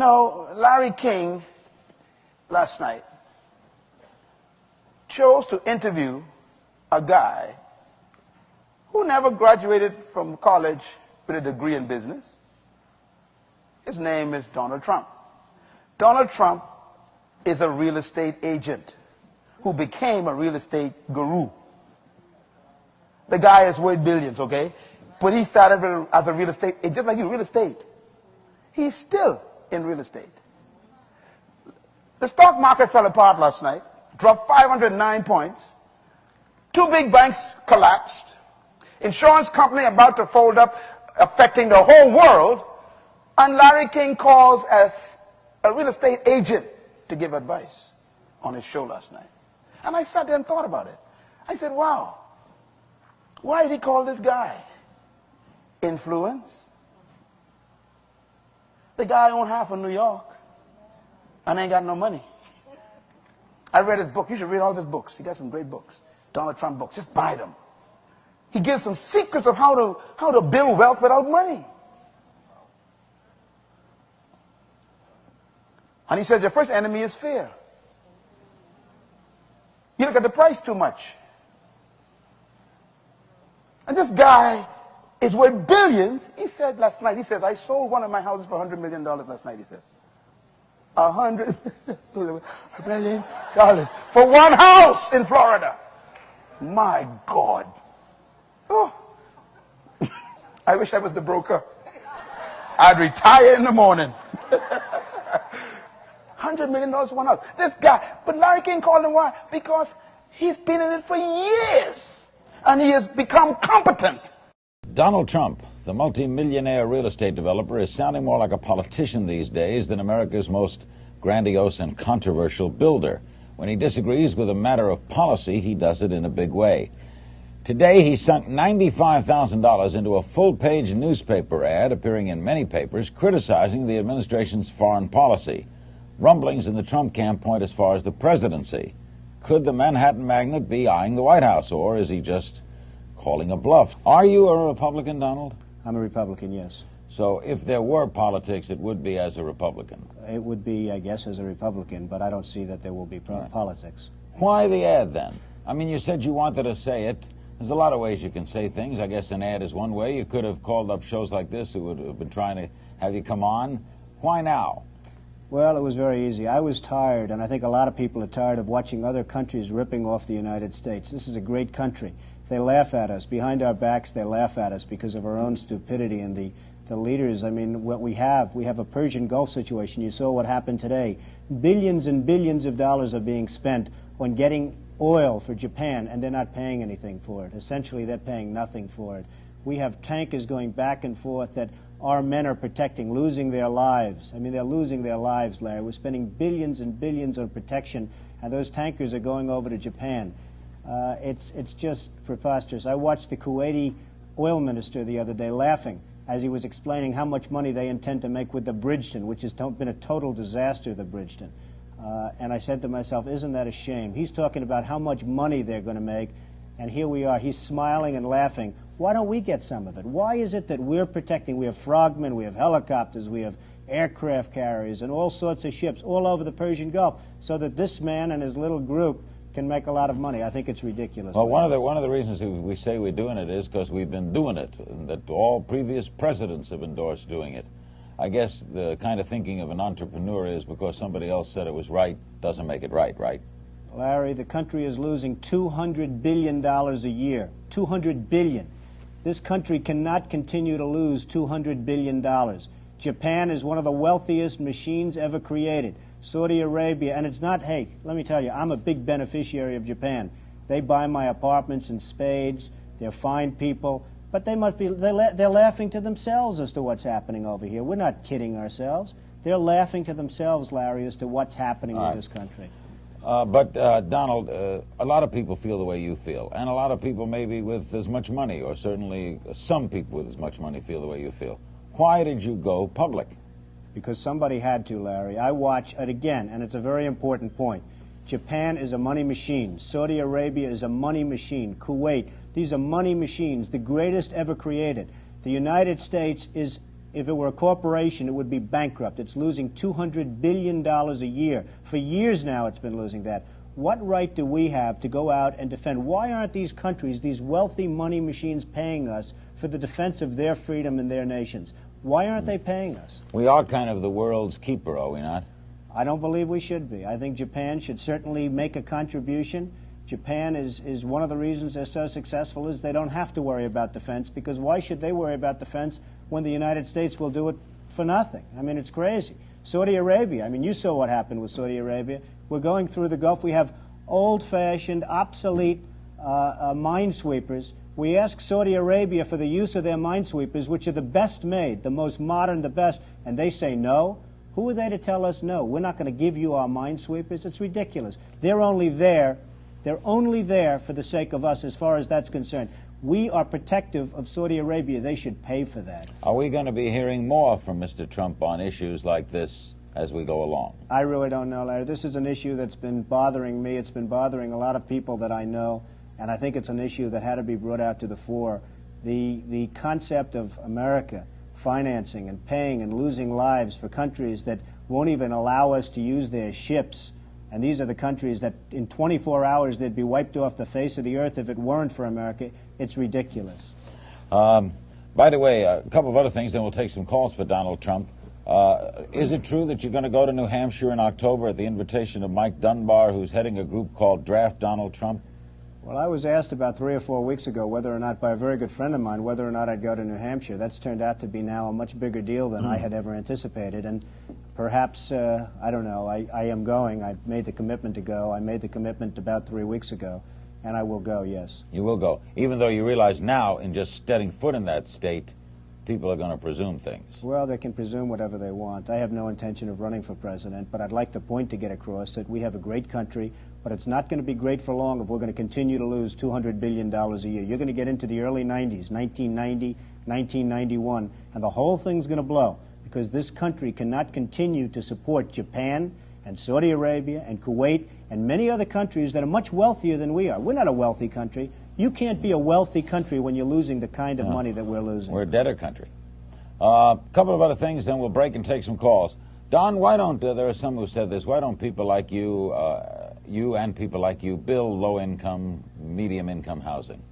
No, Larry King, last night, chose to interview a guy who never graduated from college with a degree in business. His name is Donald Trump. Donald Trump is a real estate agent who became a real estate guru. The guy is worth billions, okay? But he started as a real estate agent, just like you, real estate. He's still in real estate. The stock market fell apart last night, dropped 509 points. Two big banks collapsed. Insurance company about to fold up, affecting the whole world. And Larry King calls as a real estate agent to give advice on his show last night. And I sat there and thought about it. I said, wow, why did he call this guy? Influence? The guy owned half of New York and ain't got no money. I read his book. You should read all of his books. He got some great books. Donald Trump books. Just buy them. He gives some secrets of how to build wealth without money. And he says your first enemy is fear. You look at the price too much. And this guy is worth billions. He said last night, he says, I sold one of my houses for $100 million last night, he says. $100 million for one house in Florida. My God. Oh. I wish I was the broker. I'd retire in the morning. $100 million for one house. This guy, but Larry King called him why? Because he's been in it for years. And he has become competent. Donald Trump, the multi-millionaire real estate developer, is sounding more like a politician these days than America's most grandiose and controversial builder. When he disagrees with a matter of policy, he does it in a big way. Today, he sunk $95,000 into a full-page newspaper ad appearing in many papers criticizing the administration's foreign policy. Rumblings in the Trump camp point as far as the presidency. Could the Manhattan magnate be eyeing the White House, or is he just calling a bluff? Are you a Republican, Donald? I'm a Republican, yes. So if there were politics, it would be as a Republican? It would be, I guess, as a Republican, but I don't see that there will be politics. Why the ad, then? I mean, you said you wanted to say it. There's a lot of ways you can say things. I guess an ad is one way. You could have called up shows like this who would have been trying to have you come on. Why now? Well, it was very easy. I was tired, and I think a lot of people are tired of watching other countries ripping off the United States. This is a great country. They laugh at us. Behind our backs, they laugh at us because of our own stupidity and the leaders. I mean, what we have a Persian Gulf situation. You saw what happened today. Billions and billions of dollars are being spent on getting oil for Japan, and they're not paying anything for it. Essentially, they're paying nothing for it. We have tankers going back and forth that our men are protecting, losing their lives. I mean, they're losing their lives, Larry. We're spending billions and billions on protection, and those tankers are going over to Japan. It's just preposterous. I watched the Kuwaiti oil minister the other day laughing as he was explaining how much money they intend to make with the Bridgeton, which has been a total disaster, the Bridgeton. And I said to myself, isn't that a shame? He's talking about how much money they're going to make, and here we are. He's smiling and laughing. Why don't we get some of it? Why is it that we're protecting? We have frogmen, we have helicopters, we have aircraft carriers, and all sorts of ships all over the Persian Gulf, so that this man and his little group can make a lot of money. I think it's ridiculous. Well, one of the reasons we say we're doing it is because we've been doing it, and that all previous presidents have endorsed doing it. I guess the kind of thinking of an entrepreneur is because somebody else said it was right doesn't make it right, right? Larry, the country is losing $200 billion a year. $200 billion. This country cannot continue to lose $200 billion. Japan is one of the wealthiest machines ever created. Saudi Arabia, and it's not, hey, let me tell you, I'm a big beneficiary of Japan. They buy my apartments in spades. They're fine people. But they're laughing to themselves as to what's happening over here. We're not kidding ourselves. They're laughing to themselves, Larry, as to what's happening with this country. But Donald, a lot of people feel the way you feel, and a lot of people maybe with as much money, or certainly some people with as much money feel the way you feel. Why did you go public? Because somebody had to, Larry. I watch it again, and it's a very important point. Japan is a money machine. Saudi Arabia is a money machine. Kuwait, these are money machines, the greatest ever created. The United States is if it were a corporation, it would be bankrupt. It's losing $200 billion a year. For years now it's been losing that. What right do we have to go out and defend? Why aren't these countries, these wealthy money machines, paying us for the defense of their freedom and their nations? Why aren't they paying us? We are kind of the world's keeper, are we not? I don't believe we should be. I think Japan should certainly make a contribution. Japan is one of the reasons they're so successful is they don't have to worry about defense, because why should they worry about defense when the United States will do it for nothing? I mean, it's crazy. Saudi Arabia, I mean, you saw what happened with Saudi Arabia. We're going through the Gulf. We have old-fashioned, obsolete minesweepers. We ask Saudi Arabia for the use of their minesweepers, which are the best made, the most modern, the best, and they say no. Who are they to tell us no? We're not going to give you our minesweepers. It's ridiculous. They're only there for the sake of us as far as that's concerned. We are protective of Saudi Arabia. They should pay for that. Are we going to be hearing more from Mr. Trump on issues like this as we go along? I really don't know, Larry. This is an issue that's been bothering me. It's been bothering a lot of people that I know, and I think it's an issue that had to be brought out to the fore. The concept of America financing and paying and losing lives for countries that won't even allow us to use their ships. And these are the countries that in 24 hours they'd be wiped off the face of the earth if it weren't for America. It's ridiculous. By the way, a couple of other things, then we'll take some calls for Donald Trump. Is it true that you're going to go to New Hampshire in October at the invitation of Mike Dunbar, who's heading a group called Draft Donald Trump? Well, I was asked about 3 or 4 weeks ago whether or not, by a very good friend of mine, whether or not I'd go to New Hampshire. That's turned out to be now a much bigger deal than I had ever anticipated. And perhaps, I don't know, I am going. I made the commitment to go. I made the commitment about 3 weeks ago, and I will go, yes. You will go, even though you realize now, in just stepping foot in that state, people are going to presume things. Well, they can presume whatever they want. I have no intention of running for president, but I'd like the point to get across that we have a great country, but it's not going to be great for long if we're going to continue to lose $200 billion a year. You're going to get into the early 90s, 1990, 1991, and the whole thing's going to blow, because this country cannot continue to support Japan and Saudi Arabia and Kuwait and many other countries that are much wealthier than we are. We're not a wealthy country. You can't be a wealthy country when you're losing the kind of money that we're losing. We're a debtor country. A couple of other things, then we'll break and take some calls. Don, why don't, there are some who said this, why don't people like you, you and people like you, build low-income, medium-income housing?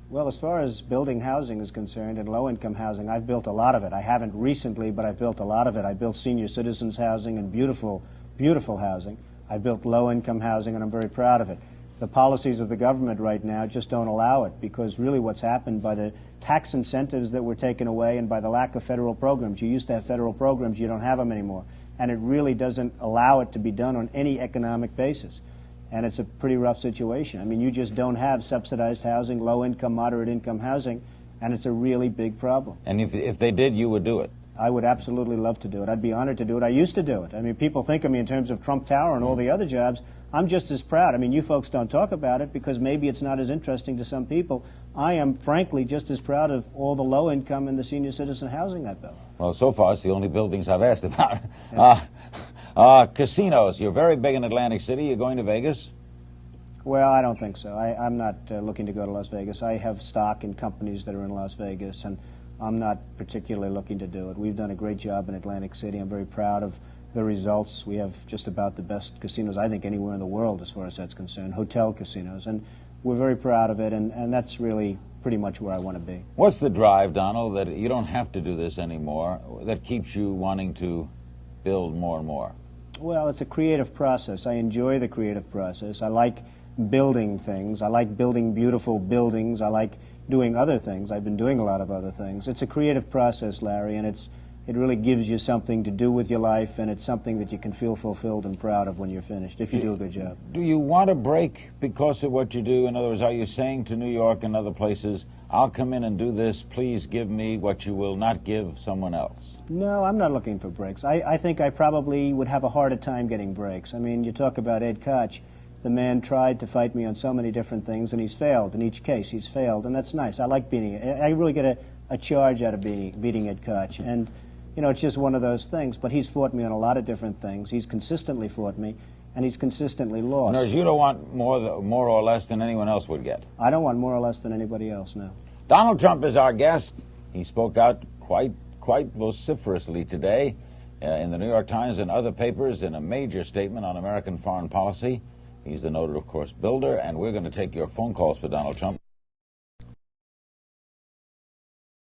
Well, as far as building housing is concerned, and low-income housing, I've built a lot of it. I haven't recently, but I've built a lot of it. I built senior citizens housing and beautiful, beautiful housing. I built low-income housing, and I'm very proud of it. The policies of the government right now just don't allow it, because really what's happened by the tax incentives that were taken away and by the lack of federal programs. You used to have federal programs, you don't have them anymore. And it really doesn't allow it to be done on any economic basis. And it's a pretty rough situation. I mean, you just don't have subsidized housing, low-income, moderate-income housing, and it's a really big problem. And if they did, you would do it? I would absolutely love to do it. I'd be honored to do it. I used to do it. I mean, people think of me in terms of Trump Tower and all the other jobs. I'm just as proud. I mean, you folks don't talk about it because maybe it's not as interesting to some people. I am, frankly, just as proud of all the low-income and the senior citizen housing I built. Well, so far, it's the only buildings I've asked about. Yes. Casinos. You're very big in Atlantic City. You're going to Vegas? Well, I don't think so. I'm not looking to go to Las Vegas. I have stock in companies that are in Las Vegas, and I'm not particularly looking to do it. We've done a great job in Atlantic City. I'm very proud of the results. We have just about the best casinos, I think, anywhere in the world as far as that's concerned, hotel casinos. And we're very proud of it, and that's really pretty much where I want to be. What's the drive, Donald, that you don't have to do this anymore, that keeps you wanting to build more and more? Well, it's a creative process. I enjoy the creative process. I like building things. I like building beautiful buildings. I like doing other things. I've been doing a lot of other things. It's a creative process, Larry, and it really gives you something to do with your life, and it's something that you can feel fulfilled and proud of when you're finished, if you do a good job. Do you want a break because of what you do? In other words, are you saying to New York and other places, I'll come in and do this, please give me what you will not give someone else? No, I'm not looking for breaks. I think I probably would have a harder time getting breaks. I mean, you talk about Ed Koch. The man tried to fight me on so many different things, and he's failed. In each case, he's failed, and that's nice. I like beating it. I really get a charge out of beating Ed Koch. And, you know, it's just one of those things. But he's fought me on a lot of different things. He's consistently fought me, and he's consistently lost. In other words, you don't want more or less than anyone else would get? I don't want more or less than anybody else, no. Donald Trump is our guest. He spoke out quite quite vociferously today in the New York Times and other papers in a major statement on American foreign policy. He's the noted, of course, builder, and we're going to take your phone calls for Donald Trump.